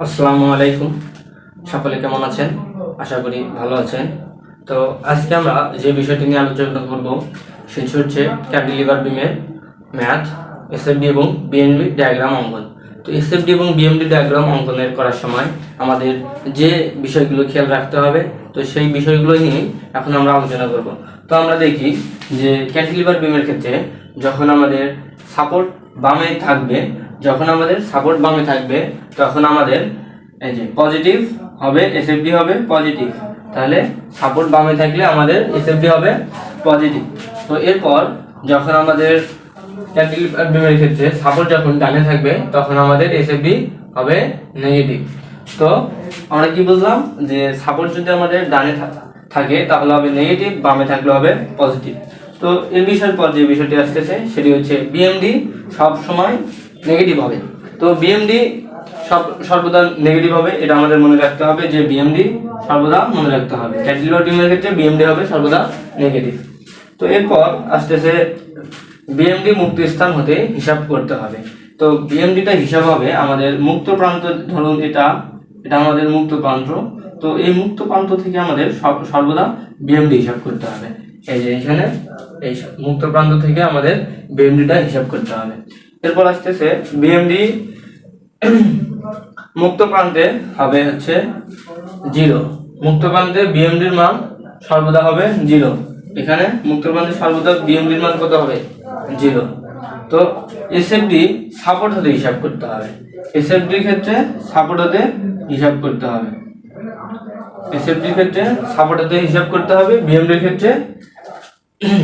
আসসালামু আলাইকুম। সকলে কেমন আছেন? আশা করি ভালো আছেন। তো আজকে আমরা যে বিষয়টি নিয়ে আলোচনা করব সেটি হচ্ছে ক্যান্টিলিভার বিমের ম্যাথ, এসএফডি এবং বিএমডি ডায়াগ্রাম অঙ্কন। তো এসএফডি এবং বিএমডি ডায়াগ্রাম অঙ্কনের করার সময় আমাদের যে বিষয়গুলো খেয়াল রাখতে হবে, তো সেই বিষয়গুলো নিয়ে এখন আমরা আলোচনা করব। তো আমরা দেখি যে ক্যান্টিলিভার বিমের ক্ষেত্রে যখন আমাদের সাপোর্ট বামে থাকবে তখন আমাদের এই যে পজিটিভ হবে, এসএফডি হবে পজিটিভ। তাহলে সাপোর্ট বামে থাকলে আমাদের এসএফডি হবে পজিটিভ। তো এরপর যখন আমাদের ক্যান্টিলিভার বিমের ক্ষেত্রে সাপোর্ট যখন ডানে থাকবে তখন আমাদের এসএফডি হবে নেগেটিভ। তো আমরা কি বুঝলাম যে সাপোর্ট যদি আমাদের ডানে থাকে তাহলে হবে নেগেটিভ, বামে থাকলে হবে পজিটিভ। তো এর বিষয়ের পর যে বিষয়টি আসতেছে সেটি হচ্ছে বিএমডি সব সময় নেগেটিভ হবে। তো বিএমডি সর্বদা নেগেটিভ হবে, এটা আমাদের মনে রাখতে হবে যে বিএমডি সর্বদা মনে রাখতে হবে। ক্যান্টিলিভার বিমের ক্ষেত্রে বিএমডি হবে সর্বদা নেগেটিভ। তো এরপর আসতেছে বিএমডি মুক্ত স্থান হতে হিসাব করতে হবে। তো বিএমডিটা হিসাব হবে আমাদের মুক্ত প্রান্ত, ধরুন এটা আমাদের মুক্ত প্রান্ত। তো এই মুক্ত প্রান্ত থেকে আমাদের সর্বদা বিএমডি হিসাব করতে হবে। এই যে এখানে এই মুক্ত প্রান্ত থেকে আমাদের বিএমডিটা হিসাব করতে হবে। এরপর আসতেছে বিএমডি মুক্ত প্রান্তে হবে হচ্ছে 0। মুক্ত প্রান্তে বিএমডির মান সর্বদা হবে 0। এখানে মুক্ত প্রান্তে সর্বদা বিএমডির মান কত হবে? 0। তো এসএফডি সাপোর্ট হতে হিসাব করতে হবে। এসএফডির ক্ষেত্রে সাপোর্ট হতে হিসাব করতে হবে। এসএফডির ক্ষেত্রে সাপোর্ট হতে হিসাব করতে হবে, বিএমডির ক্ষেত্রে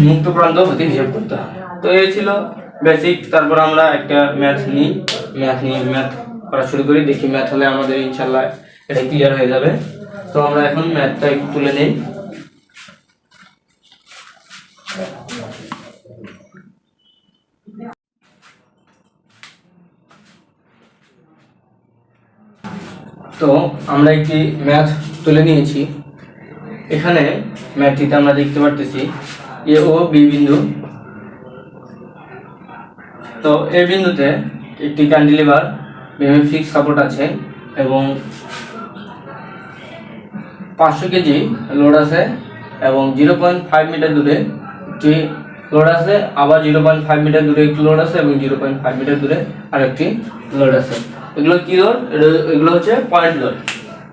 মুক্ত প্রান্ত হতে হিসাব করতে হবে। তো এই ছিল বেসিক। তারপর আমরা একটা ম্যাথ করা শুরু করি, দেখি ম্যাথ হলে আমাদের ইনশাআল্লাহ এটা ক্লিয়ার হয়ে যাবে। তো আমরা এখন ম্যাথটা একটু তুলে নেই। তো আমরা একটি ম্যাথ তুলে নিয়েছি। এখানে ম্যাথটিতে আমরা দেখতে পারতেছি এ ও বি বিন্দু। তো এই বিন্দুতে একটি ক্যান্টিলিভার বিমে ফিক্স সাপোর্ট আছে এবং 500 কেজি লোড আছে এবং 0.5 মিটার দূরে একটি লোড আছে, আবার 0.5 মিটার দূরে একটি লোড আছে এবং 0.5 মিটার দূরে আরেকটি লোড আছে। এগুলো কি লোড? এগুলো হচ্ছে পয়েন্ট লোড।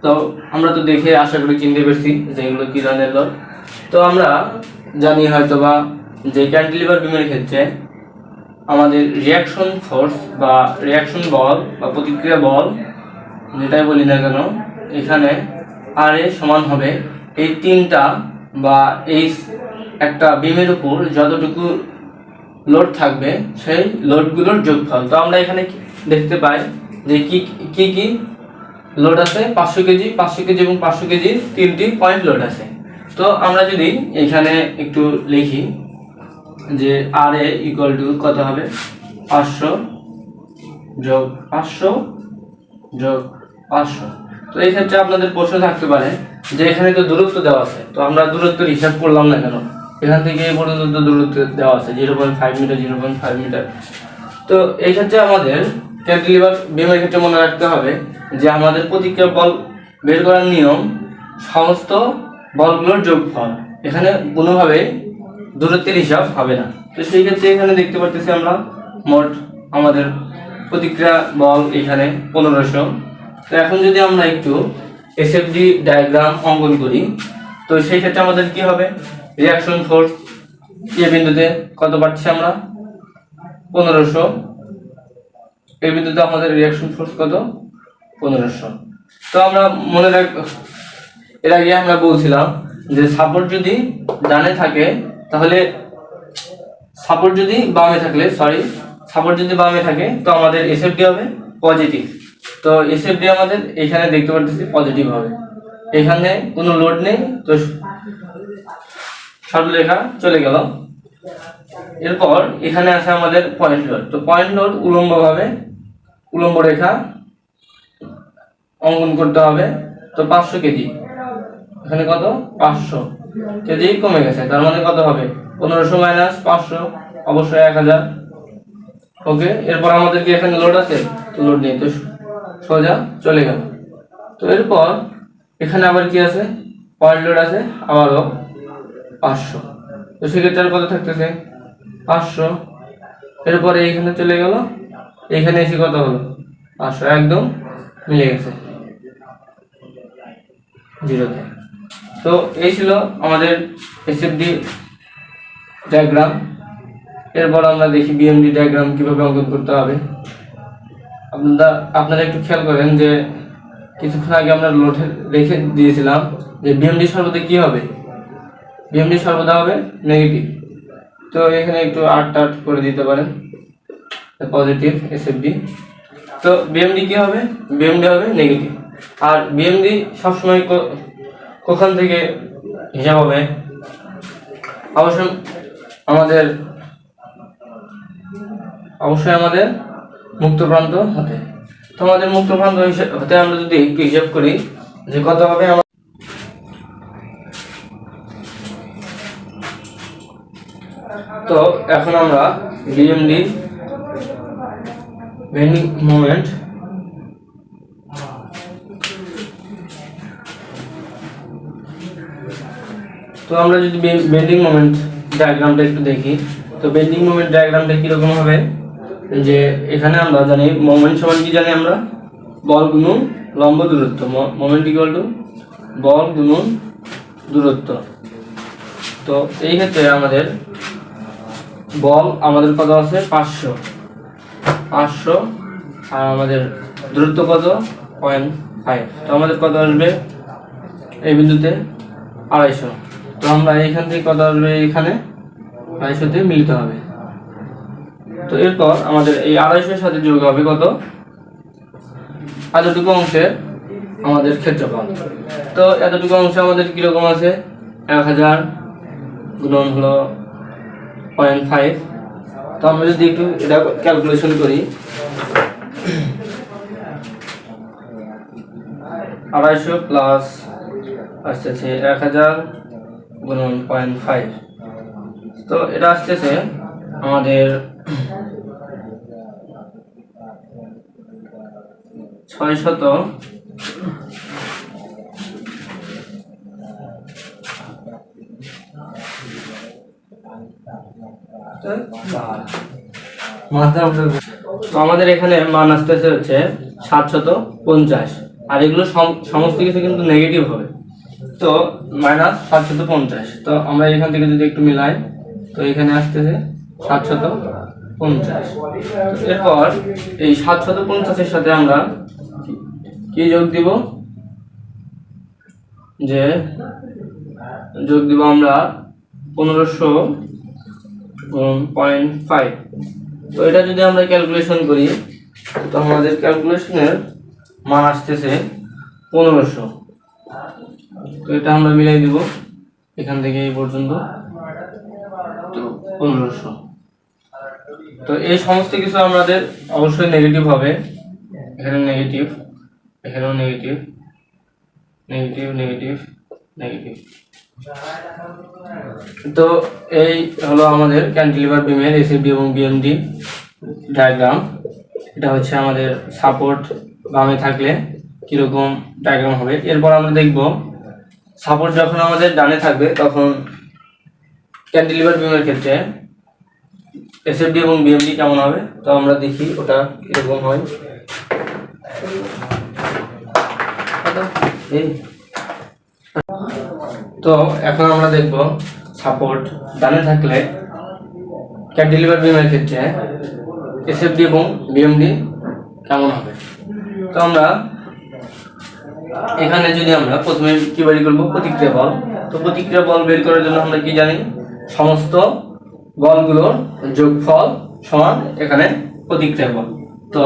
তো আমরা তো দেখে আশা করি চিনতে পেরেছি যে এগুলো কি ধরনের লোড। তো আমরা জানি হয়তোবা যে ক্যান্টিলিভার বিমের ক্ষেত্রে আমাদের রিয়াকশন ফোর্স বা রিয়াকশন বল বা প্রতিক্রিয়া বল যেটাই বলি না কেন, এখানে আর এ সমান হবে এই তিনটা বা এই একটা বিমের উপর যতটুকু লোড থাকবে সেই লোডগুলোর যোগফল। তো আমরা এখানে দেখতে পাই যে কি লোড আছে, 500 কেজি এবং 500 কেজি তিনটি পয়েন্ট লোড আছে। তো আমরা যদি এখানে একটু লিখি যে আর এ ইকুয়াল টু কত হবে? 500 যোগ 500 যোগ 500। তো এই ক্ষেত্রে আপনাদের প্রশ্ন থাকতে পারে যে এখানে তো দূরত্ব দেওয়া আছে, তো আমরা দূরত্বের হিসাব করলাম না কেন? এখান থেকে এই পর্যন্ত দূরত্ব দেওয়া আছে 0.5 মিটার, 0.5 মিটার। তো এই ক্ষেত্রে আমাদের ক্যান্টিলিভার বিমের ক্ষেত্রে মনে রাখতে হবে যে আমাদের প্রতিক্রিয়া বল বের করার নিয়ম সমস্ত বলগুলোর যোগফল। এখানে কোনোভাবে দূরত্বের হিসাব হবে না। তো সেই ক্ষেত্রে এখানে দেখতে পাচ্ছি আমরা মোট আমাদের প্রতিক্রিয়া বল এখানে 1500। তো এখন যদি আমরা একটু এসএফডি ডায়াগ্রাম অঙ্কন করি, তো সেই ক্ষেত্রে আমাদের কি হবে? রিয়াকশন ফোর্স এই বিন্দুতে কত পাচ্ছি আমরা? 1500। এই বিন্দুতে আমাদের রিয়াকশন ফোর্স কত? 1500। তো আমরা মনে রাখ, এর আগে আমরা বলছিলাম যে সাপোর্ট যদি ডানে থাকে তাহলে সাপোর্ট যদি বামে থাকে তো আমাদের এসএফডি হবে পজিটিভ। তো এসএফডি আমাদের এখানে দেখতে পাচ্ছি পজিটিভ হবে। এখানে কোনো লোড নেই, তো সরলরেখা চলে গেল। এরপর এখানে আছে আমাদের পয়েন্ট লোড। তো পয়েন্ট লোড উলম্ব রেখা অঙ্কন করতে হবে। তো 500 কেজি, এখানে কত? 500 কেজি কমে গেছে, তার মানে কত হবে? 1500 মাইনাস 500 অবশ্যই 1000। ওকে, এরপর আমাদের কি এখানে লোড আছে? তো লোড নেই, তো সোজা চলে গেল। তো এরপর এখানে আবার কি আছে, পয়েন্ট লোড আছে আবারও 500। তো সেক্ষেত্রে আর কত থাকতেছে 500। এরপরে এইখানে চলে গেল, এইখানে এসে কত হলো 500, একদম মিলে গেছে জিরোতে। তো এই ছিল আমাদের এসএফডি ডায়াগ্রাম। এরপর আমরা দেখি বিএমডি ডায়াগ্রাম কিভাবে অঙ্কন করতে হবে। আপনারা একটু খেয়াল করেন যে কিছুক্ষণ আগে আমরা লোড রেখে দিয়েছিলাম যে বিএমডি সর্বদা কি হবে, বিএমডি সর্বদা হবে নেগেটিভ। তো এখানে একটু 8 করে দিতে পারেন পজিটিভ এসএফডি। তো বিএমডি কি হবে, বিএমডি হবে নেগেটিভ। আর বিএমডি সবসময় কোখান থেকে হিসাব হবে, অবশ্যই আমাদের মুক্ত প্রান্ত হতে। তো আমাদের মুক্ত প্রান্ত হতে আমরা যদি একটু হিসাব করি যে কত হবে। তো এখন আমরা বিএমডি বেন্ডিং মোমেন্ট তো আমরা যদি বেন্ডিং মোমেন্ট ডায়াগ্রামটা একটু দেখি, তো বেন্ডিং মোমেন্ট ডায়াগ্রামটা কিরকম হবে, যে এখানে আমরা জানি মোমেন্ট সমান কি জানি আমরা, বল গুণন লম্ব দূরত্ব। মোমেন্ট ইকুয়াল টু বল গুণন দূরত্ব। তো এই ক্ষেত্রে আমাদের বল আমাদের কত আছে 500, আর আমাদের দূরত্ব কত 0.5। তো আমাদের কত আসবে এই বিন্দুতে 250। তো আমরা এইখান থেকে কত আসবে, এখানে 250-তে মিলিত হবে। তো এরপর আমাদের এই 250-এর সাথে যোগ হবে কত, এতটুকু অংশের আমাদের ক্ষেত্রফল। তো এতটুকু অংশে আমাদের কিরকম আছে, 1000 গুণন হলো 0.5। তো আমরা যদি একটু এটা ক্যালকুলেশন করি, 250 প্লাস আসতেছে 1000 গুণন 0.5। তো এটা আসতেছে আমাদের 600 তো আমাদের এখানে মান আসতেছে হচ্ছে 750, আর এগুলো সমস্ত কিছু কিন্তু নেগেটিভ হবে। তো -750। তো আমরা এখান থেকে যদি একটু মিলাই, তো এখানে আসতেছে 750। এরপর এই 750-এর সাথে আমরা কি যোগ দিব, যে যোগ দিব আমরা 1500.5। তো এটা যদি আমরা ক্যালকুলেশন করি, তো আমাদের ক্যালকুলেশনের মান আসতেছে 1500। তো এটা আমরা মিলাই দিব এখান থেকে এই পর্যন্ত, তো 1500। তো এই সমস্ত কিছু আমাদের অবশ্যই নেগেটিভ হবে, এখানে নেগেটিভ, এখানেও নেগেটিভ, নেগেটিভ, নেগেটিভ, নেগেটিভ। তো এই হলো আমাদের ক্যান্টিলিভার বিমের এসএফডি এবং বিএমডি ডায়াগ্রাম। এটা হচ্ছে আমাদের সাপোর্ট বামে থাকলে কিরকম ডায়াগ্রাম হবে। এরপর আমরা দেখব সাপোর্ট যখন আমাদের ডানে থাকবে তখন ক্যান্টিলিভার বিমের ক্ষেত্রে এসএফডি এবং বিএমডি কেমন হবে। তো আমরা দেখি ওটা কিরকম হয়। তো এখন আমরা দেখব সাপোর্ট ডানে থাকলে ক্যান্টিলিভার বিমের ক্ষেত্রে এসএফডি এবং বিএমডি কেমন হবে। তো আমরা এখানে যদি আমরা প্রথমে কি বের করব, প্রতিক্রিয়া বল। তো প্রতিক্রিয়া বল বের করার জন্য আমরা কি জানি, সমস্ত বলগুলোর যোগফল সমান এখানে প্রতিক্রিয়া বল। তো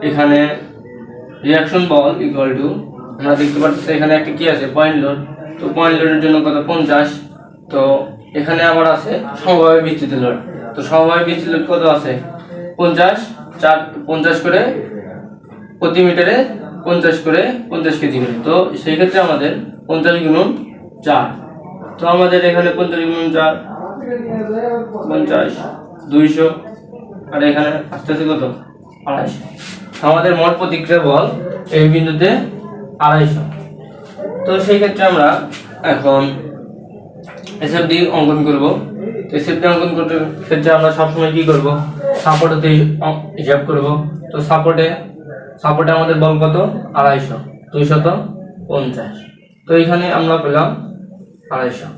এখানে রিঅ্যাকশন বল ইকুয়াল টু, আমরা দেখতে পাচ্ছি এখানে একটা কি আছে, পয়েন্ট লোড। তো পয়েন্ট লোডের জন্য কত 50। তো এখানে আবার আছে সমবায় বিস্তৃত লোড। তো সমবায় বিস্তৃত লোড কত আছে 50, 50 করে প্রতি মিটারে 50 করে 50 কেজি করে। তো সেই ক্ষেত্রে আমাদের 50 গুণন 4। তো আমাদের এখানে 50 গুণন 4 50, 200, আর এখানে আসতেছে কত 250। আমাদের মোট প্রতিক্রিয়া বল এই বিন্দুতে 250। তো সেই ক্ষেত্রে আমরা এখন এসএফডি অঙ্কন করব। তো এসএফডি অঙ্কন করতে ক্ষেত্রে আমরা সবসময় কি করব, সাপোর্টে হিসাব করব। তো সাপোর্টে আমাদের বল কত, 250, 250। তো এখানে আমরা পেলাম 250।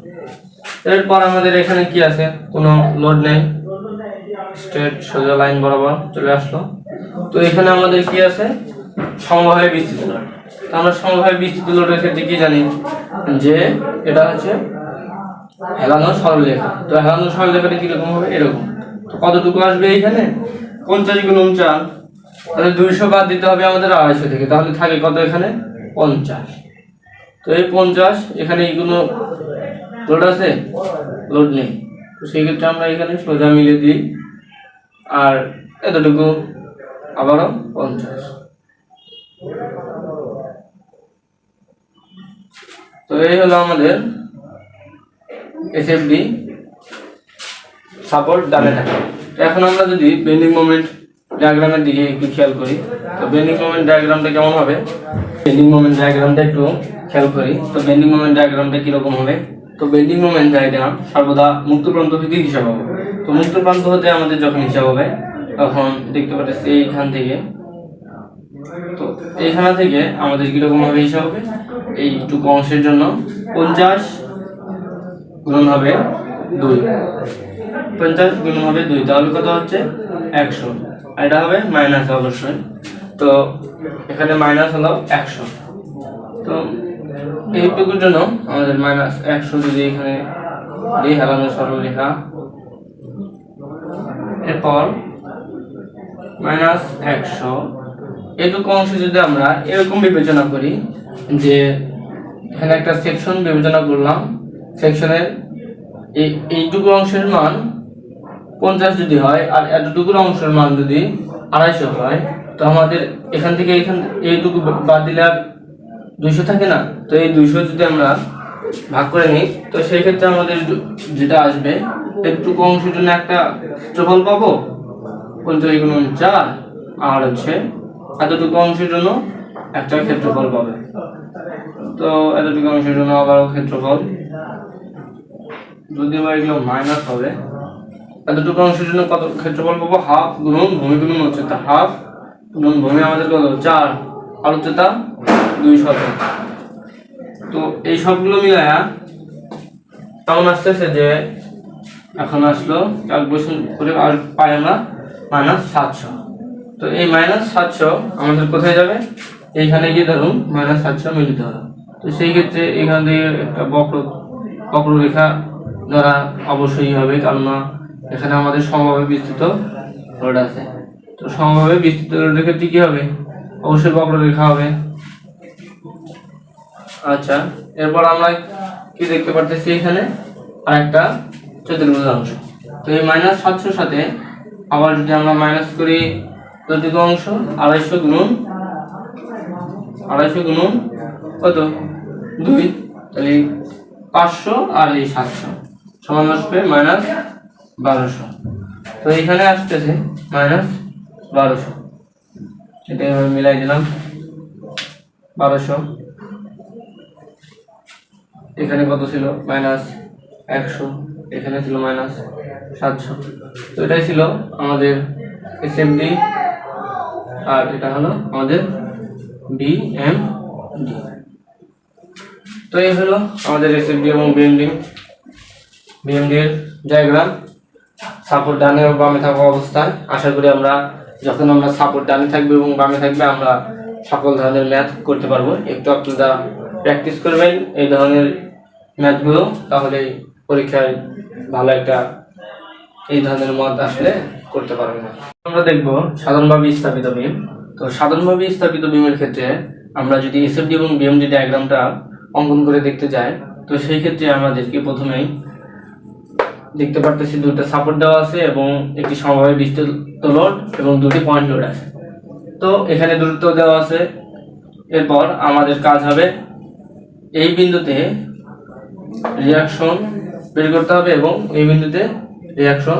এরপর আমাদের এখানে কি আছে, কোনো লোড নেই, স্ট্রেট সোজা লাইন বরাবর চলে আসলো। তো এখানে আমাদের কি আছে, সমভাবে বিস্তৃত লোড। তো আমরা সমভাবে বিস্তৃত লোডের ক্ষেত্রে কি জানি, যে এটা হচ্ছে হেলানো সরলরেখা। তো হেলানো সরলরেখাটা কিরকম হবে, এরকম। তো কতটুকু আসবে এখানে, 50 গুণন 4, তাহলে 200 বাদ দিতে হবে আমাদের 250 থেকে, তাহলে থাকে কত এখানে, 50। তো এই 50, এখানে কোনো লোড আছে, লোড নেই। তো সেই ক্ষেত্রে আমরা এখানে সোজা মিলে দিই, আর এতটুকু আবারও 50। তো এই হলো আমাদের এসএফডি সাপোর্ট ডানে থাকে। এখন আমরা যদি বেন্ডিং মোমেন্ট ডায়াগ্রামের দিকে একটু খেয়াল করি, তো বেন্ডিং মোমেন্ট ডায়াগ্রামটা কেমন হবে, বেন্ডিং মোমেন্ট ডায়াগ্রামটা একটু খেয়াল করি। তো বেন্ডিং মোমেন্ট ডায়াগ্রামটা কিরকম হবে, তো বেন্ডিং মোমেন্ট ডায়াগ্রাম সর্বদা মুক্ত প্রান্ত হতে হিসাব হবে। তো মুক্ত প্রান্ত হতে আমাদের যখন হিসাব হবে, তখন দেখতে পাচ্ছি এইখান থেকে, তো এইখান থেকে আমাদের কিরকম ভাবে হিসাব হবে, এইটুকু অংশের জন্য 50 গুণন হবে 2, 50 গুণন হবে 2, তাহলে কত হচ্ছে 100। আর এটা হবে মাইনাস অবশ্যই, তো এখানে মাইনাস হলো 100। তো এইটুকুর জন্য আমাদের মাইনাস 100 যদি এখানে দিই, হেলানো সরলরেখা, এরপর মাইনাস 100। এইটুকু অংশ যদি আমরা এরকম বিবেচনা করি, যে এখানে একটা সেকশন বিবেচনা করলাম, সেকশনের এইটুকু অংশের মান 50 যদি হয়, আর এতটুকুর অংশের মান যদি 250 হয়, তো আমাদের এখান থেকে এইটুকু বাদ দিলে আর 200 থাকে না। তো এই 200 যদি আমরা ভাগ করে নিই, তো সেই ক্ষেত্রে আমাদের যেটা আসবে, এইটুকু অংশের জন্য একটা ক্ষেত্রফল পাবো 50 গুণন 4, আর হচ্ছে এতটুকু অংশের জন্য একটা ক্ষেত্রফল পাবে। তো এতটুকু অংশের জন্য আবারও ক্ষেত্রফল, যদি বা এগুলো মাইনাস হবে, এতটুকু অংশের জন্য কত ক্ষেত্রফল পাবো, হাফ গুণন ভূমি গুণন উচ্চতা, হাফ গুণন ভূমি আমাদের কত 4, আর উচ্চতা 200। তো এই সবগুলো মিলায়া কেমন আসতেছে, যে এখন আসলো ক্যালকুলেশন করে আর পাই আমরা মাইনাস 700। তো এই মাইনাস 700 আমাদের কোথায় যাবে, এইখানে গিয়ে ধরুন মাইনাস 700 মিলিত হলো। তো সেই ক্ষেত্রে এখান থেকে একটা বক্ররেখা ধরা অবশ্যই হবে, কারণ এখানে আমাদের সমভাবে বিস্তৃত লোড আছে। তো সমভাবে বিস্তৃত লোডের ক্ষেত্রে কি হবে, অবশ্যই বক্ররেখা হবে। আচ্ছা, এরপর আমরা কি দেখতে পারতেছি, এখানে আরেকটা চতুর্ভুজ অংশ। তো এই মাইনাস 700 সাথে আবার যদি আমরা মাইনাস করি চতুর্ভুজ অংশ, 250 গুণন কত 2, তাহলে 500 আর এই 700 সমান আসবে মাইনাস 1200। তো এখানে আসতেছে মাইনাস 1200, এটা এভাবে মিলাই দিলাম 1200। এখানে কত ছিল, মাইনাস 100, এখানে ছিল মাইনাস 700। তো এটাই ছিল আমাদের এসএমডি, আর এটা হলো আমাদের বিএমডি। তো এই হলো আমাদের এসএমডি এবং বিএমডি এর ডায়াগ্রাম, সাপোর্ট ডানে ও বামে থাকা অবস্থায়। আশা করি আমরা যখন আমরা সাপোর্ট ডানে থাকবে এবং বামে থাকবে, আমরা সকল ধরনের ম্যাথ করতে পারবো। একটু আপনারা প্র্যাকটিস করবেন এই ধরনের ম্যাথগুলো, তাহলে পরীক্ষায় ভালো একটা এই ধরনের মত আসলে করতে পারবেন। আমরা দেখব সাধারণভাবে স্থাপিত বিম। তো সাধারণভাবে স্থাপিত বিমের ক্ষেত্রে আমরা যদি এসএফডি এবং বিএমডি ডায়াগ্রামটা অঙ্কন করে দেখতে যাই, তো সেই ক্ষেত্রে আমাদেরকে প্রথমেই দেখতে পারতেছি দুটো সাপোর্ট দেওয়া আছে এবং একটি সমভাবে বিস্তৃত লোড এবং দুটি পয়েন্ট লোড আছে। তো এখানে দূরত্ব দেওয়া আছে। এরপর আমাদের কাজ হবে এই বিন্দুতে রিঅ্যাকশন বের করতে হবে এবং এই বিন্দুতে রিঅ্যাকশন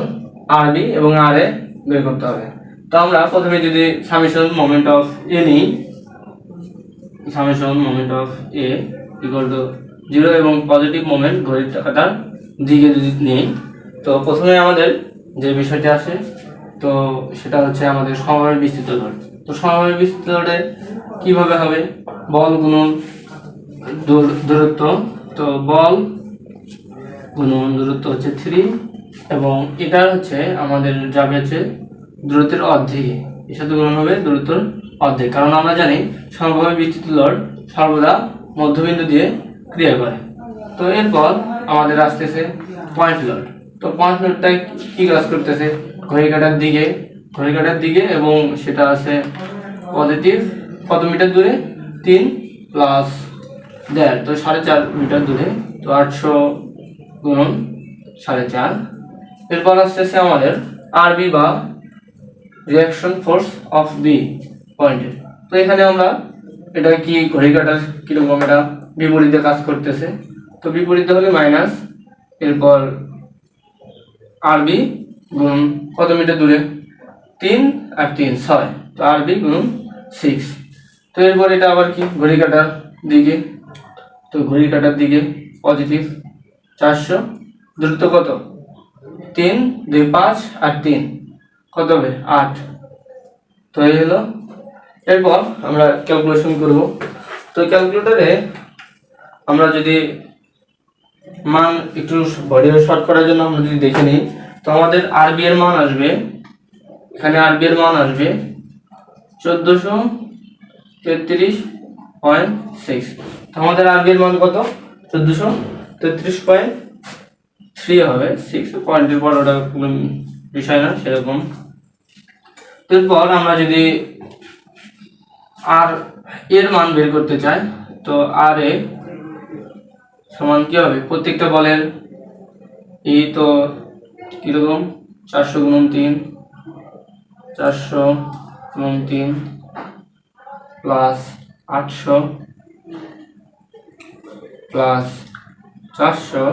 আরবি এবং আর এ বের করতে হবে। তো আমরা প্রথমে যদি সামেশন মোমেন্ট অফ এ নিই, summation moment of A equal to 0 এবং পজিটিভ মোমেন্ট ঘড়ির কাঁটার দিকে যদি নেই, তো প্রথমে আমাদের যে বিষয়টি আসে তো সেটা হচ্ছে আমাদের সমবায় বিস্তৃত লোড। তো সমবায় বিস্তৃত লোডে কিভাবে হবে? বল গুণন দূরত্ব। তো বল গুণন দূরত্ব হচ্ছে 3 এবং এটা হচ্ছে আমাদের যাবে হচ্ছে দূরত্বের অর্ধেকে, এর সাথে গুণন হবে দূরত্বের অর্ধেক, কারণ আমরা জানি সমভাবে বিস্তৃত লোড সর্বদা মধ্যবিন্দু দিয়ে ক্রিয়া করে। তো এরপর আমাদের আসতেছে পয়েন্ট লোড। তো পয়েন্ট লোডটা কি কাজ করতেছে? ঘড়ি কাঁটার দিকে এবং সেটা আছে পজিটিভ কত মিটার দূরে? 3 প্লাস 1.5, তো 4.5 মিটার দূরে। তো 800 গুণন 4.5। এরপর আসতেছে আমাদের আরবি বা রিঅ্যাকশন ফোর্স অফ বি পয়েন্টে। তো এখানে আমরা এটা কি ঘড়ি কাঁটার কিরকম, এটা বিপরীতে কাজ করতেছে। তো বিপরীতে হলে মাইনাস, এরপর আরবি গুণ কত মিটার দূরে? 3 আর 3 6, তো আরবি গুণ 6। তো এরপর এটা আবার কি ঘড়ি কাঁটার দিকে, তো ঘড়ি কাঁটার দিকে পজিটিভ 400, দূরত্ব কত? 3 2 5 আর 3 কত হবে? 8। তো এই হলো। এরপর আমরা ক্যালকুলেশন করব। তো ক্যালকুলেটরে আমরা যদি মান একটু বডির শর্ট করার জন্য আমরা যদি দেখে নিই, তো আমাদের আরবি এর মান আসবে, এখানে আরবি এর মান আসবে 1433.6। তো আমাদের আরবি এর মান কত? 1433.3 হবে। 6 পয়েন্টের পর ওটা কোনো বিষয় না সেরকম। এরপর আমরা যদি আর এর মান বের করতে চাই, তো আর এ সমান কি হবে? প্রত্যেকটা বলের এই তো কিরকম 400 গুণন 3 প্লাস 800 প্লাস 400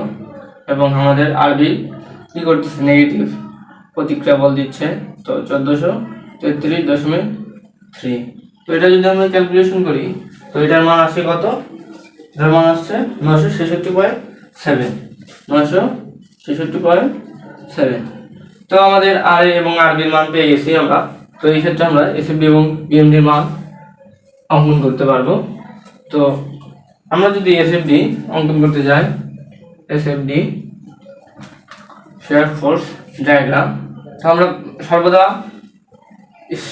এবং আমাদের আরবি কি করতেছে? নেগেটিভ প্রতিক্রিয়া বল দিচ্ছে, তো 1433.3। তো এটা যদি আমরা ক্যালকুলেশন করি, তো এটার মান আসে কত? এটার মান আসছে 966.7, 966.7। তো আমাদের আর এবং আরবির মান পেয়ে গেছি আমরা। তো এই ক্ষেত্রে আমরা এসএফডি এবং বিএমডির মান অঙ্কন করতে পারবো। তো আমরা যদি এসএফডি অঙ্কন করতে যাই, এসএফডি শেয়ার ফোর্স ডায়াগ্রাম, তো আমরা সর্বদা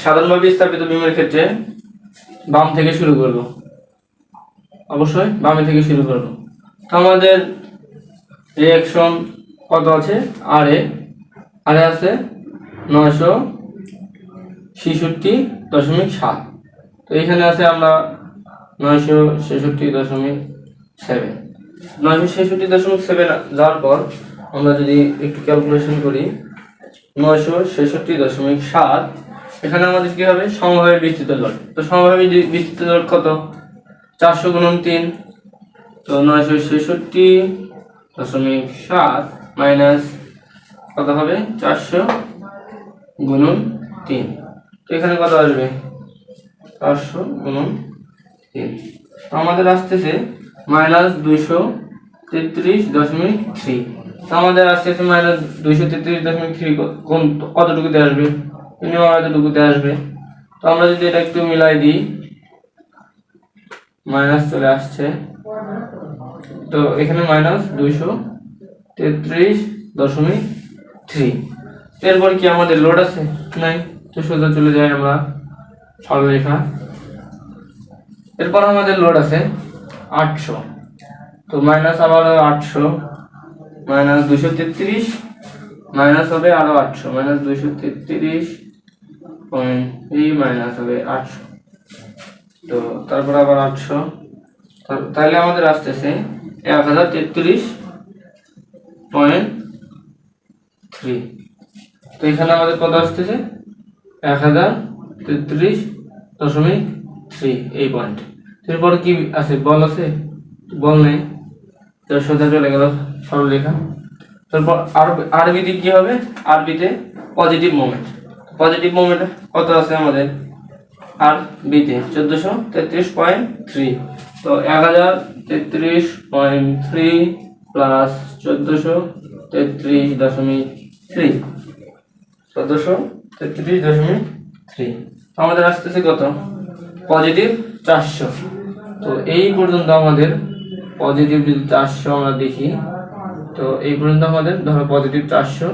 সাধারণভাবে স্থাপিত বিমের ক্ষেত্রে বাম থেকে শুরু করব, অবশ্যই বামে থেকে শুরু করব। তো আমাদের রিঅ্যাকশন কত আছে? আর এ আছে 966.7। তো এখানে আছে আমরা 966.7। 966.7 যাওয়ার পর আমরা যদি একটু ক্যালকুলেশন করি, 966.7, এখানে আমাদের কি হবে? সমভাবে বিস্তৃত লোড। তো সমভাবে বিস্তৃত লোড কত? 400 গুণন 3, তো 966.7 মাইনাস কত হবে? 400 গুণন 3। তো এখানে কত আসবে? 400 গুণন 3। তো আমাদের আসতেছে মাইনাস 233.3। তো আমাদের আসতেছে মাইনাস 233.3 কোন কতটুকুতে আসবে? মিনিমাম এতটুকুতে আসবে। তো আমরা যদি এটা একটু মিলাই দিই, মাইনাস চলে আসছে, তো এখানে মাইনাস 233.3। এরপর কি আমাদের লোড আছে? নাই, তো সোজা চলে যাই আমরা সরলরেখা। এরপর আমাদের লোড আছে 800, তো মাইনাস আবার 800, মাইনাস 233 মাইনাস হবে আরো 800, মাইনাস 233.3 মাইনাস হবে 800, তো তারপর আবার 800, তাহলে আমাদের আসতেছে 1033.3। তো এখানে আমাদের কত আসতেছে? 1033.3 এই পয়েন্ট। এরপর কি আছে? বল আছে? বল নেই, তো সোজা চলে গেল সরলরেখা। তারপর আরবি দিক কি হবে? আরবিতে পজিটিভ মোমেন্ট। পজিটিভ মোমেন্ট কত আছে আমাদের? আর বিতে 1433.3। তো 1033.3 প্লাস 1433.3, 1433.3 আমাদের আসতেছে কত? পজিটিভ 400। তো এই পর্যন্ত আমাদের পজিটিভ যদি 400 আমরা দেখি, তো এই পর্যন্ত আমাদের ধরো পজিটিভ 400।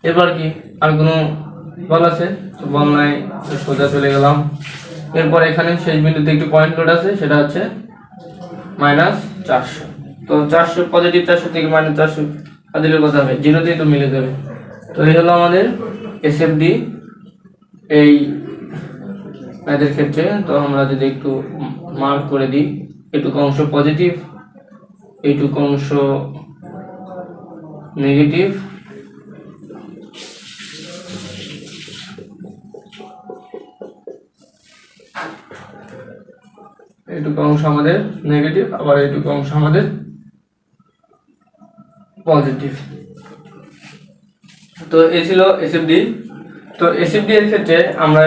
এবার কি আর কোনো বল আছে? তো বল নাই, তো সোজা চলে গেলাম। এরপর এখানে শেষ বিন্দুতে একটু পয়েন্ট লোড আছে, সেটা হচ্ছে -400। তো 400 পজিটিভ 400 থেকে -400 দিলে কত হবে? জিরোতেই তো মিলে যাবে। তো এই হলো আমাদের এসএফডি এই ম্যাথের ক্ষেত্রে। তো আমরা যদি একটু মার্ক করে দিই, এইটুকু অংশ পজিটিভ, এইটুকু অংশ নেগেটিভ, এইটুকু অংশ আমাদের নেগেটিভ, আবার এইটুকু অংশ আমাদের পজিটিভ। তো এই ছিল এসএফডি। তো এসএফডি এর ক্ষেত্রে আমরা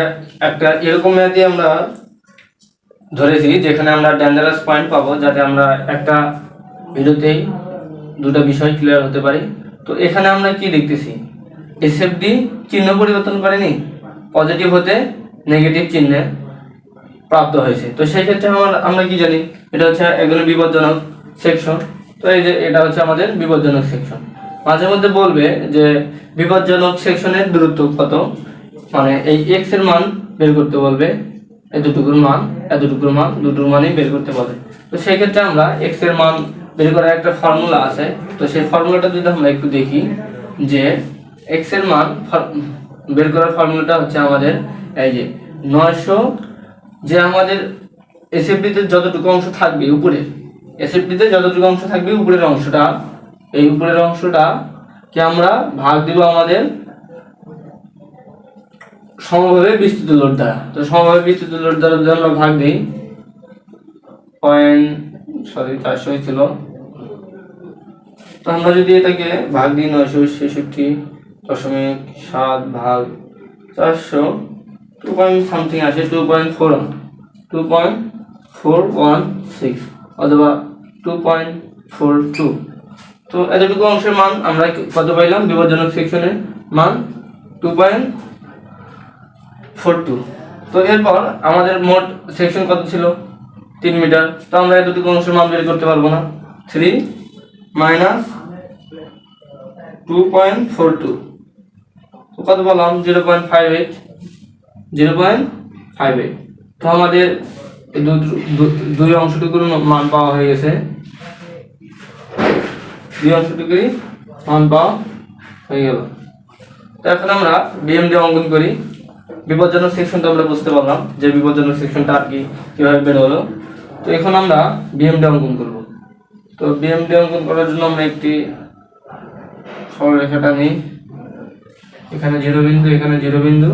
একটা এরকম ম্যাথই আমরা ধরেছি যেখানে আমরা ডেঞ্জারাস পয়েন্ট পাবো, যাতে আমরা একটা ভিডিওতেই দুটো বিষয় ক্লিয়ার হতে পারি। তো এখানে আমরা কি দেখতেছি? এসএফডি চিহ্ন পরিবর্তন করেনি, পজিটিভ হতে নেগেটিভ চিহ্নে প্রাপ্ত হয়েছে। তো সেই ক্ষেত্রে আমরা কি জানি? এটা হচ্ছে একদম বিপজ্জনক সেকশন। তো এই যে এটা হচ্ছে আমাদের বিপজ্জনক সেকশন। মাঝে মধ্যে বলবে যে বিপজ্জনক সেকশনের দূরত্ব কত, মানে এই এক্স এর মান বের করতে বলবে, এতটুকুর মান, এতটুকুর মান, দুটোর মানই বের করতে বলবে। তো সেই ক্ষেত্রে আমরা এক্স এর মান বের করার একটা ফর্মুলা আছে। তো সেই ফর্মুলাটা যদি আমরা একটু দেখি, যে এক্স এর মান বের করার ফর্মুলাটা হচ্ছে আমাদের এই যে 900, যে আমাদের এসএফডিতে যতটুকু অংশ থাকবে উপরের, এসএফডিতে যতটুকু অংশ থাকবে উপরের অংশটা, এই উপরের অংশটা কে আমরা ভাগ দিব আমাদের সমভাবে বিস্তৃত লোড দ্বারা। তো সমভাবে বিস্তৃত লোড দ্বারা যদি আমরা ভাগ দিই, 400 ছিল, তো আমরা যদি এটাকে ভাগ দিই 966.7 ভাগ 400, 2 পয়েন্ট সামথিং আসে, 2.416 অথবা 2.42। তো এতটুকু অংশের মান আমরা কত পাইলাম? বিপজ্জনক সেকশনের মান 2.42। তো এরপর আমাদের মোট সেকশন কত ছিল? 3 মিটার। তো আমরা এতটুকু অংশের মান বের করতে পারবো না। 3 মাইনাস 2.42, তো কত বললাম? 0.58, 0.58। তো আমাদের দুই অংশটুকুর মান পাওয়া হয়ে গেছে, দুই অংশটুকুরই মান পাওয়া হয়ে গেল। তো এখন আমরা বিএম দিয়ে অঙ্কন করি। বিপজ্জনক সেকশন তো আমরা বুঝতে পারলাম যে বিপজ্জনক সেকশনটা আর কি কিভাবে বের হলো। তো এখন আমরা বিএম দিয়ে অঙ্কন করব। তো বিএম দিয়ে অঙ্কন করার জন্য আমরা একটি সরলরেখাটা নিই। এখানে 0 বিন্দু, এখানে 0 বিন্দু,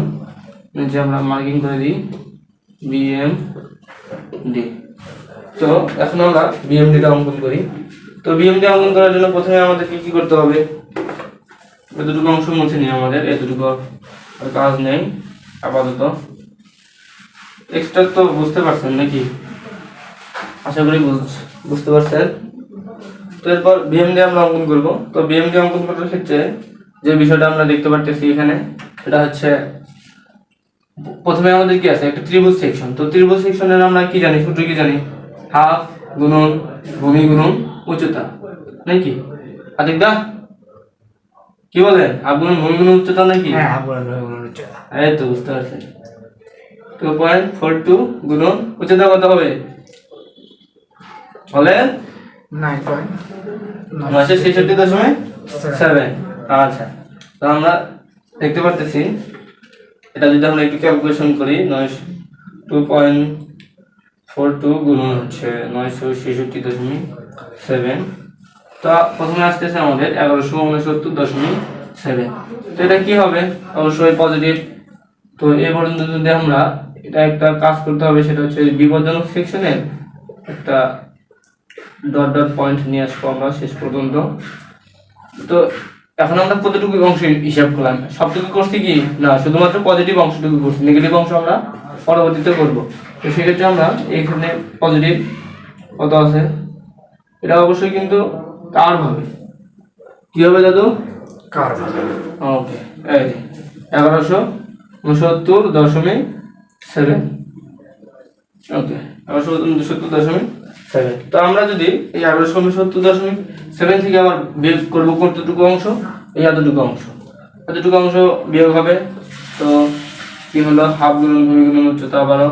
নিচে আমরা মার্কিং করে দিই বিএম ডি। তো এখন আমরা বিএম ডিটা অঙ্কন করি। তো বিএম ডি অঙ্কন করার জন্য প্রথমে আমাদের কি করতে হবে? এতটুকু অংশ মুছে নিই, আমাদের এতটুকু কাজ নেই আপাতত। এক্সট্রা তো বুঝতে পারছেন নাকি? আশা করি বুঝতে পারছেন। তো এরপর বিএম ডি আমরা অঙ্কন করব। তো বিএম ডি অঙ্কন করার ক্ষেত্রে যে বিষয়টা আমরা দেখতে পারতেছি এখানে, সেটা হচ্ছে প্রথমে আমাদের কি আছে? একটা ত্রিভুজ সেকশন। তো ত্রিভুজ সেকশনের আমরা কি জানি? সূত্র কি জানি? হাফ গুণন ভূমি গুণন উচ্চতা, নাকি আদিক দা? কি বলেন? হাফ গুণন ভূমি গুণন উচ্চতা নাকি? হ্যাঁ, হাফ গুণন ভূমি গুণন উচ্চতা। এই তো বুঝতে পারছেন। 2.42 গুণন উচ্চতা কত হবে? বলেন 966.7। আচ্ছা, তো আমরা দেখতে পারতেছি এটা যদি আমরা একটু ক্যালকুলেশন করি, 2.42 গুণন হচ্ছে 966.7। তো প্রথমে আসতেছে আমাদের 1169.7। তো এটা কি হবে? অবশ্যই পজিটিভ। তো এই পর্যন্ত যদি আমরা এটা একটা কাজ করতে হবে, সেটা হচ্ছে বিপজ্জনক সেকশনের একটা ডট ডট পয়েন্ট নিয়ে আসবো আমরা শেষ পর্যন্ত। তো এখন আমরা কতটুকু অংশ হিসাব করলাম, সবটুকু করছি কি না, শুধুমাত্র পজিটিভ অংশটুকু করছি, নেগেটিভ অংশ আমরা পরবর্তীতে করব। তো সেক্ষেত্রে আমরা এখানে পজিটিভ কত আছে, এটা অবশ্যই কিন্তু কার্ভ হবে। কি হবে দাদু? কার্ভ। ওকে, এই যে 1169.7। ওকে, 1169.7। তো আমরা যদি এই 1169.7 থেকে আবার বিয়োগ করবো কতটুকু অংশ, এই এতটুকু অংশ, এতটুকু অংশ বিয়োগ হবে। তো কি হলো, হাফ গুণন ভূমি গুণন উচ্চতা, আবারও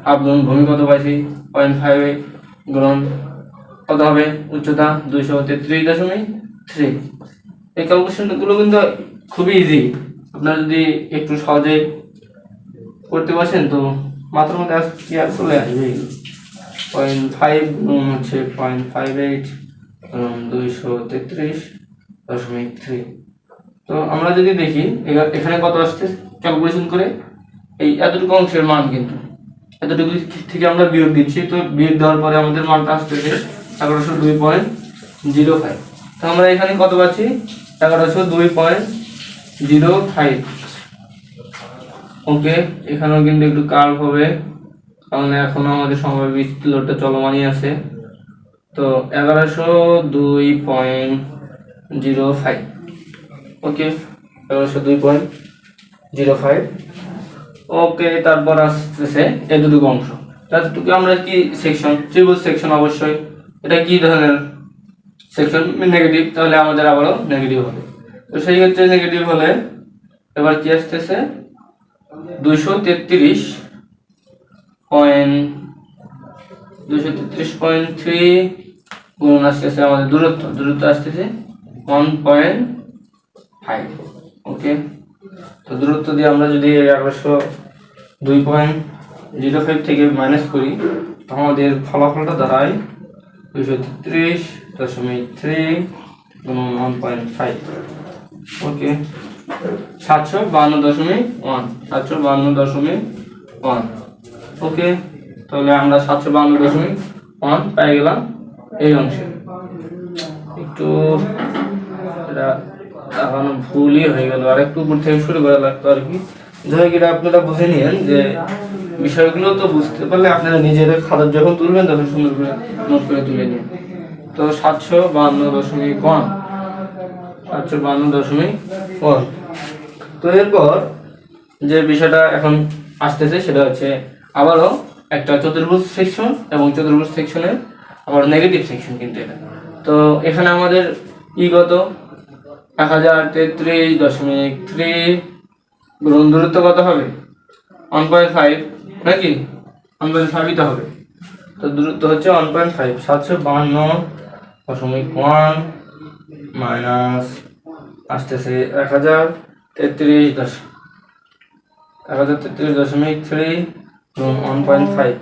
হাফ গুণন ভূমি কত পাইছি 0.5 গুণন কত হবে উচ্চতা 233.3। এই ক্যালকুলেশন গুলো কিন্তু খুবই ইজি, আপনারা যদি একটু সহজে করতে বসেন তো মাথার মধ্যে কি আর চলে আসবে। 0.5 গুণ হচ্ছে 0.58 233.3। তো আমরা যদি দেখি এখানে কত আসছে ক্যালকুলেশন করে, এই এতটুকু অংশের মান কিন্তু এতটুকু থেকে আমরা বিয়োগ দিচ্ছি। তো বিয়োগ দেওয়ার পরে আমাদের মানটা আসতেছে 1102.05। তো আমরা এখানে কত পাচ্ছি 1102.05। ওকে, এখানেও কিন্তু একটু কার্ভ হবে কারণ এখনো আমাদের সমবায় লোডটা চলমানই আছে। তো 1102.05। ওকে, 1102.05। ওকে, তারপর আসতেছে এতটুকু অংশ, এতটুকু আমরা কি সেকশন, ত্রিভুজ সেকশন, অবশ্যই এটা কি ধরনের সেকশন, নেগেটিভ, তাহলে আমাদের আবারও নেগেটিভ হবে। তো সেই ক্ষেত্রে নেগেটিভ হলে এবার কি আসতেছে 233.3 গুণ আসতেছে আমাদের দূরত্ব আসতেছে 1.5। ওকে, তো দূরত্ব দিয়ে আমরা যদি 1102.05 থেকে মাইনাস করি তো আমাদের ফলাফলটা দাঁড়ায় 233.3 গুণ 1.5। ওকে, 752.1, 752.1। ওকে, তাহলে আমরা 752.1 পেয়ে গেলাম এই অংশে। একটু এটা এখন ভুলই হয়ে গেল, আর একটু উপর থেকে শুরু করা লাগতো আর কি। যাই হোক, এটা আপনারা বুঝে নিয়েন যে বিষয়গুলো তো বুঝতে পারলে আপনারা নিজেদের খাতা যখন তুলবেন তখন সুন্দর করে নোট করে তুলে নিন। তো 752.1, 752.1। তো এরপর যে বিষয়টা এখন আসতেছে সেটা হচ্ছে আবারও একটা চতুর্ভুজ সেকশন, এবং চতুর্ভুজ সেকশনের আবার নেগেটিভ সেকশন কিন্তু এটা। তো এখানে আমাদের কত 1033.3 গুণ দূরত্ব কত হবে 1.5 নাকি 1.5 তো হবে। তো দূরত্ব হচ্ছে 1.5, 752.1 মাইনাস আসতেছে 1033.3 গুণ 1.5।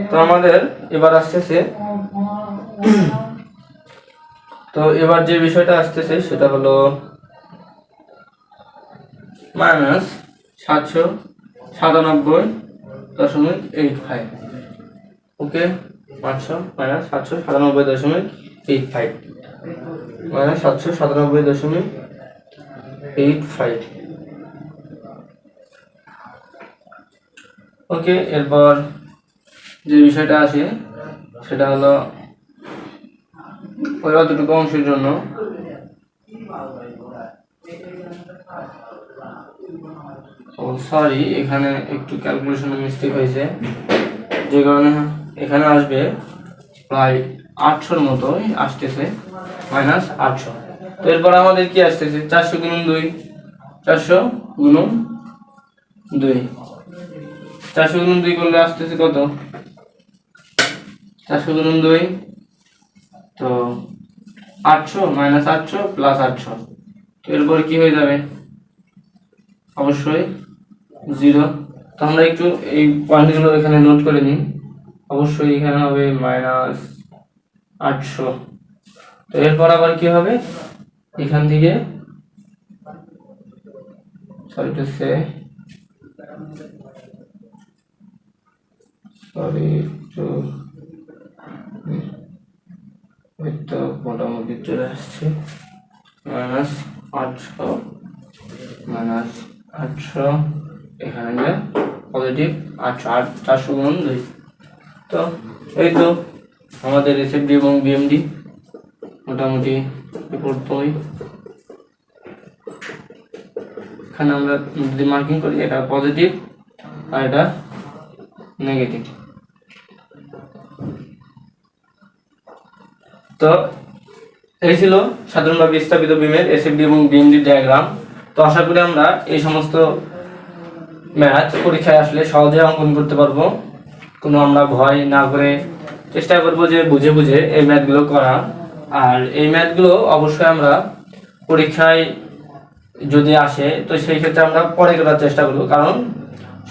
তো আমাদের এবার আসতেছে, তো এবার যে বিষয়টা আসতেছে সেটা হলো মাইনাস 797.85। ওকে, 500 মাইনাস 797.85 মাইনাস 797.85। ওকে, এরপর যে বিষয়টা আসে সেটা হলো ওই অতটুকু অংশের জন্য সরি, এখানে একটু ক্যালকুলেশনে মিস্টেক হয়েছে, যে কারণে এখানে আসবে প্রায় 800-র মতোই আসতেছে, মাইনাস 800। তো এরপর আমাদের কি আসতেছে 400 গুণন 2, 400 গুণন 2, 400 গুণন 2 করলে আসতেছে কত 400 গুণন 2, তো 800 মাইনাস 800 প্লাস 800। তো এরপর কি হয়ে যাবে অবশ্যই 0। তো আমরা একটু এই পয়েন্টগুলো এখানে নোট করে নিই। অবশ্যই এখানে হবে মাইনাস 800। তো এরপর আবার কি হবে এখান থেকে, সরি টু সে, তো মোটামুটি চলে আসছে। মাইনাস 800 মাইনাস 800, এখানে পজিটিভ 400 গুণ 2। তো এই তো আমাদের এসএফডি এবং বিএমডি মোটামুটি প্রথমেই এখানে আমরা যদি মার্কিং করি, এটা পজিটিভ আর এটা নেগেটিভ। তো এই ছিল সাধারণভাবে স্থাপিত বিমের এসএফডি এবং বিএমডি ডায়াগ্রাম। তো আশা করি আমরা এই সমস্ত ম্যাথ পরীক্ষায় আসলে সহজে অঙ্কন করতে পারবো, কোনো আমরা ভয় না করে চেষ্টা করব যে বুঝে বুঝে এই ম্যাথগুলো করা। আর এই ম্যাথগুলো অবশ্যই আমরা পরীক্ষায় যদি আসে তো সেই ক্ষেত্রে আমরা পরে করার চেষ্টা করব, কারণ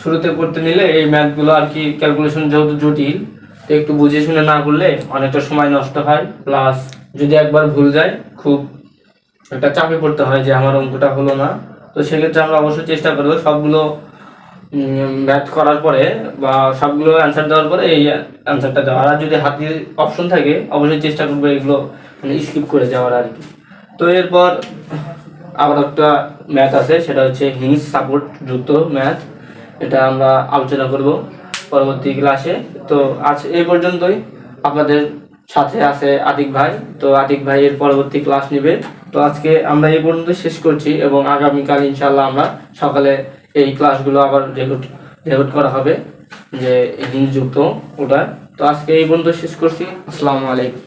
শুরুতে করতে নিলে এই ম্যাথগুলো আর কি ক্যালকুলেশন যেহেতু জটিল, তো একটু বুঝে শুনে না করলে অনেকটা সময় নষ্ট হয়, প্লাস যদি একবার ভুল যায় খুব একটা চাপে পড়তে হয় যে আমার অঙ্কটা হলো না। তো সেক্ষেত্রে আমরা অবশ্যই চেষ্টা করবো সবগুলো ম্যাথ করার পরে বা সবগুলো অ্যান্সার দেওয়ার পরে এই অ্যান্সারটা দেওয়া। আর যদি হাতের অপশন থাকে অবশ্যই চেষ্টা করবো এগুলো মানে স্কিপ করে যাওয়ার আর কি। তো এরপর আবার একটা ম্যাথ আছে, সেটা হচ্ছে হিঞ্জ সাপোর্ট যুক্ত ম্যাথ। এটা আমরা আলোচনা করব পরবর্তী ক্লাসে। তো আজ এই পর্যন্তই। আপনাদের সাথে আছে আতিক ভাই। তো আতিক ভাই এর পরবর্তী ক্লাস নেবে। তো আজকে আমরা এই পর্যন্ত শেষ করছি এবং আগামীকাল ইনশাআল্লাহ আমরা সকালে এই ক্লাসগুলো আবার রেকর্ড করা হবে, যে হিঞ্জ যুক্ত ওটা। তো আজকে এই পর্যন্ত শেষ করছি। আসসালামু আলাইকুম।